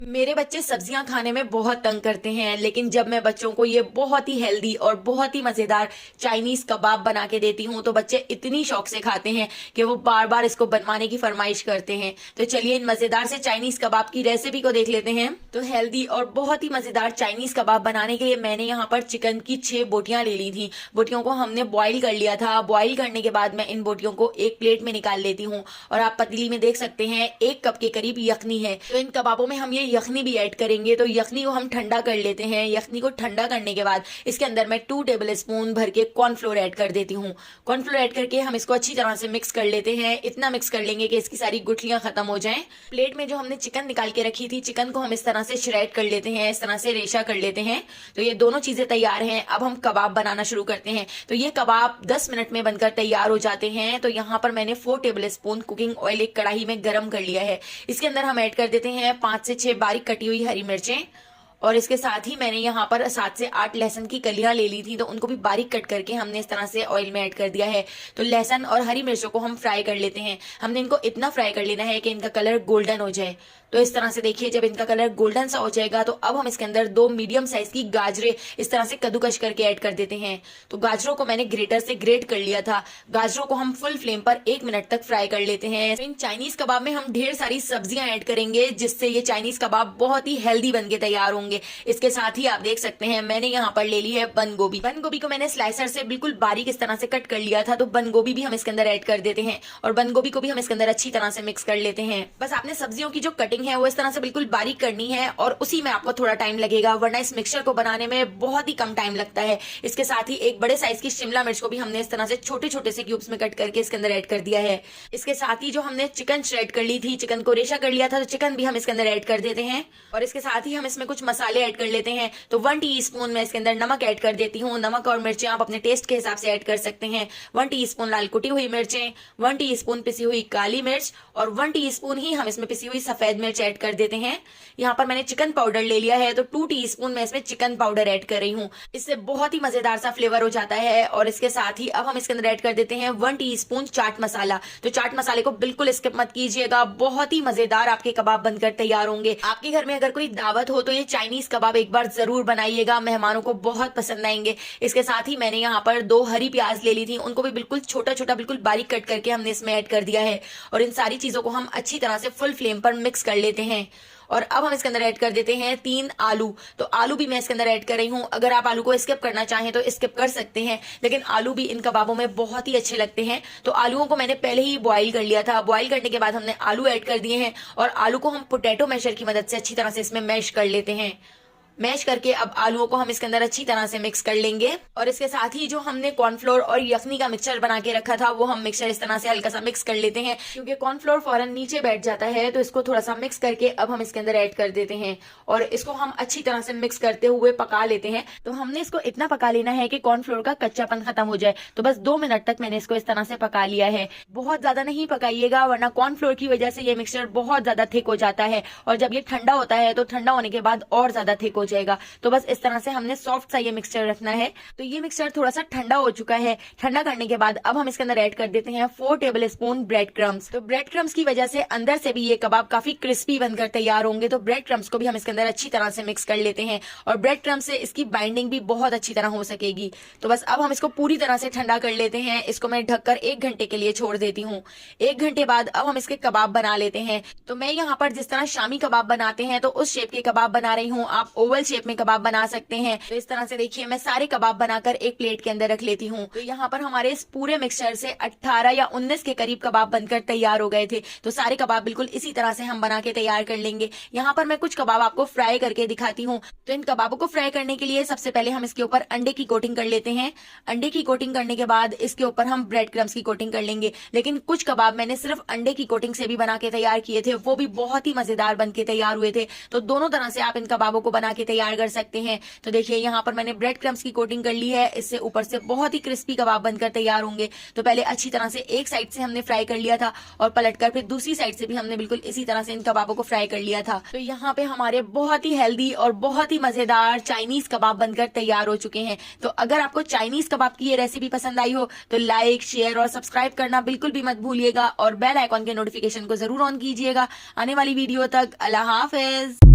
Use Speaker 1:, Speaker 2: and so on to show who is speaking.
Speaker 1: मेरे बच्चे सब्जियां खाने में बहुत तंग करते हैं, लेकिन जब मैं बच्चों को ये बहुत ही हेल्दी और बहुत ही मजेदार चाइनीज कबाब बना के देती हूँ तो बच्चे इतनी शौक से खाते हैं कि वो बार बार इसको बनवाने की फरमाइश करते हैं। तो चलिए इन मजेदार से चाइनीज कबाब की रेसिपी को देख लेते हैं। तो हेल्दी और बहुत ही मजेदार चाइनीज कबाब बनाने के लिए मैंने यहाँ पर चिकन की 6 बोटियां ले ली थी। बोटियों को हमने बॉईल कर लिया था। बॉईल करने के बाद मैं इन बोटियों को एक प्लेट में निकाल लेती हूँ और आप पतीली में देख सकते हैं 1 कप के करीब यखनी है। तो इन कबाबों में हम ये यखनी भी ऐड करेंगे। तो यखनी को हम ठंडा कर लेते हैं। यखनी को ठंडा करने के बाद इसके अंदर मैं 2 टेबल स्पून भर के कॉर्नफ्लोर ऐड कर देती हूँ। कॉर्नफ्लोर ऐड करके हम इसको अच्छी तरह से मिक्स कर लेते हैं। इतना मिक्स कर लेंगे कि इसकी सारी गुठलियां खत्म हो जाएं। प्लेट में जो हमने चिकन निकाल के रखी थी, चिकन को हम इस तरह से श्रेड कर लेते हैं, इस तरह से रेशा कर लेते हैं। तो ये दोनों चीजें तैयार हैं। अब हम कबाब बनाना शुरू करते हैं। तो ये कबाब 10 मिनट में बनकर तैयार हो जाते हैं। तो यहाँ पर मैंने 4 टेबल स्पून कुकिंग ऑयल एक कढ़ाई में गर्म कर लिया है। इसके अंदर हम ऐड कर देते हैं 5 से 6 बारीक कटी हुई हरी मिर्चें और इसके साथ ही मैंने यहाँ पर 7 से 8 लहसुन की कलियां ले ली थी। तो उनको भी बारीक कट करके हमने इस तरह से ऑयल में ऐड कर दिया है। तो लहसुन और हरी मिर्चों को हम फ्राई कर लेते हैं। हमने इनको इतना फ्राई कर लेना है कि इनका कलर गोल्डन हो जाए। तो इस तरह से देखिए, जब इनका कलर गोल्डन सा हो जाएगा तो अब हम इसके अंदर 2 मीडियम साइज की गाजरें इस तरह से कद्दूकश करके ऐड कर देते हैं। तो गाजरों को मैंने ग्रेटर से ग्रेट कर लिया था। गाजरों को हम फुल फ्लेम पर 1 मिनट तक फ्राई कर लेते हैं। इन चाइनीज कबाब में हम ढेर सारी सब्जियां ऐड करेंगे, जिससे ये चाइनीज कबाब बहुत ही हेल्दी बनके तैयार होंगे। इसके साथ ही आप देख सकते हैं मैंने यहाँ पर ले ली है बंद गोभी। बंद गोभी को मैंने स्लाइसर से बिल्कुल बारीक इस तरह से कट कर लिया था। तो बंद गोभी भी हम इसके अंदर ऐड कर देते हैं और बंद गोभी को भी हम इसके अंदर अच्छी तरह से मिक्स कर लेते हैं। बस आपने सब्जियों की जो कटिंग है वो इस तरह से बिल्कुल बारीक करनी है और उसी में आपको थोड़ा टाइम लगेगा, वरना इस मिक्सचर को बनाने में बहुत ही कम टाइम लगता है। इसके साथ ही एक बड़े साइज की शिमला मिर्च को भी हमने इस तरह से छोटे छोटे से क्यूब्स में कट करके इसके अंदर ऐड कर दिया है। इसके साथ ही जो हमने चिकन श्रेड कर ली थी, चिकन को रेशा कर लिया था, तो चिकन भी हम इसके अंदर ऐड कर देते हैं। और इसके साथ ही हम इसमें कुछ मसाले ऐड कर लेते हैं। तो 1 टीस्पून मैं इसके अंदर नमक ऐड कर देती हूँ। नमक और मिर्चें आप अपने टेस्ट के हिसाब से ऐड कर सकते हैं। 1 टीस्पून लाल कुटी हुई मिर्चें, 1 टीस्पून पिसी हुई काली मिर्च और 1 टीस्पून ही हम इसमें पिसी हुई सफेद मिर्च ऐड कर देते हैं। यहाँ पर मैंने चिकन पाउडर ले लिया है, तो 2 टीस्पून मैं इसमें चिकन पाउडर ऐड कर रही हूँ। इससे बहुत ही मजेदार सा फ्लेवर हो जाता है। और इसके साथ ही अब हम इसके अंदर ऐड कर देते हैं 1 टीस्पून चाट मसाला। तो चाट मसाले को बिल्कुल स्किप मत कीजिएगा, बहुत ही मजेदार आपके कबाब बनकर तैयार होंगे। आपके घर में अगर कोई दावत हो तो ये चाइनीज कबाब एक बार जरूर बनाइएगा, मेहमानों को बहुत पसंद आएंगे। इसके साथ ही मैंने यहाँ पर 2 हरी प्याज ले ली थी, उनको भी बिल्कुल छोटा छोटा बिल्कुल बारीक कट करके हमने इसमें ऐड कर दिया है। और इन सारी चीजों को हम अच्छी तरह से फुल फ्लेम पर मिक्स कर लेते हैं। और अब हम इसके अंदर ऐड कर देते हैं 3 आलू। तो आलू भी मैं इसके अंदर ऐड कर रही हूँ। अगर आप आलू को स्किप करना चाहें तो स्किप कर सकते हैं, लेकिन आलू भी इन कबाबों में बहुत ही अच्छे लगते हैं। तो आलूओं को मैंने पहले ही बॉईल कर लिया था। बॉईल करने के बाद हमने आलू ऐड कर दिए हैं और आलू को हम पोटैटो मैशर की मदद से अच्छी तरह से इसमें मैश कर लेते हैं। मैश करके अब आलूओं को हम इसके अंदर अच्छी तरह से मिक्स कर लेंगे। और इसके साथ ही जो हमने कॉर्नफ्लोर और यखनी का मिक्सचर बना के रखा था वो हम मिक्सचर इस तरह से हल्का सा मिक्स कर लेते हैं, क्योंकि कॉर्नफ्लोर फौरन नीचे बैठ जाता है। तो इसको थोड़ा सा मिक्स करके अब हम इसके अंदर ऐड कर देते हैं और इसको हम अच्छी तरह से मिक्स करते हुए पका लेते हैं। तो हमने इसको इतना पका लेना है कि कॉर्नफ्लोर का कच्चापन खत्म हो जाए। तो बस 2 मिनट तक मैंने इसको इस तरह से पका लिया है। बहुत ज्यादा नहीं पकाइएगा, वरना कॉर्नफ्लोर की वजह से ये मिक्सचर बहुत ज्यादा थिक हो जाता है और जब ये ठंडा होता है तो ठंडा होने के बाद और ज्यादा थिक हो जाएगा। तो बस इस तरह से हमने सॉफ्ट सा ये मिक्सचर रखना है। तो ये मिक्सचर थोड़ा सा ठंडा हो चुका है। ठंडा करने के बाद अब हम इसके अंदर ऐड कर देते हैं 4 टेबल स्पून ब्रेड क्रम्स। तो ब्रेड क्रम्स की वजह से अंदर से भी ये कबाब काफी क्रिस्पी बनकर तैयार होंगे। तो ब्रेड क्रम्स को भी हम इसके अंदर अच्छी तरह से मिक्स कर लेते हैं और ब्रेड क्रम्स से इसकी बाइंडिंग भी बहुत अच्छी तरह हो सकेगी। तो बस अब हम इसको पूरी तरह से ठंडा कर लेते हैं। इसको मैं ढककर 1 घंटे के लिए छोड़ देती हूँ। 1 घंटे बाद अब हम इसके कबाब बना लेते हैं। तो मैं यहाँ पर जिस तरह शामी कबाब बनाते हैं तो उस शेप के कबाब बना रही हूँ। आप ओवल शेप में कबाब बना सकते हैं। तो इस तरह से देखिए मैं सारे कबाब बनाकर एक प्लेट के अंदर रख लेती हूँ। तो यहाँ पर हमारे इस पूरे मिक्सचर से 18 या 19 के करीब कबाब बनकर तैयार हो गए थे। तो सारे कबाब बिल्कुल इसी तरह से हम बना के तैयार कर लेंगे। यहाँ पर मैं कुछ कबाब आपको फ्राई करके दिखाती हूँ। तो इन कबाबों को फ्राई करने के लिए सबसे पहले हम इसके ऊपर अंडे की कोटिंग कर लेते हैं। अंडे की कोटिंग करने के बाद इसके ऊपर हम ब्रेड क्रम्स की कोटिंग कर लेंगे। लेकिन कुछ कबाब मैंने सिर्फ अंडे की कोटिंग से भी बना के तैयार किए थे, वो भी बहुत ही मजेदार बन के तैयार हुए थे। तो दोनों तरह से आप इन कबाबों को बना के तैयार कर सकते हैं। तो देखिए यहाँ पर मैंने ब्रेड क्रम्स की कोटिंग कर ली है। इससे ऊपर से बहुत ही क्रिस्पी कबाब बनकर तैयार होंगे। तो पहले अच्छी तरह से एक साइड से हमने फ्राई कर लिया था और पलटकर फिर दूसरी साइड से भी हमने बिल्कुल इसी तरह से इन कबाबों को फ्राई कर लिया था। तो यहाँ पे हमारे बहुत ही हेल्दी और बहुत ही मजेदार चाइनीज कबाब बनकर तैयार हो चुके हैं। तो अगर आपको चाइनीज कबाब की ये रेसिपी पसंद आई हो तो लाइक, शेयर और सब्सक्राइब करना बिल्कुल भी मत भूलिएगा और बेल आइकॉन के नोटिफिकेशन को जरूर ऑन कीजिएगा। आने वाली वीडियो तक अल्लाह हाफिज।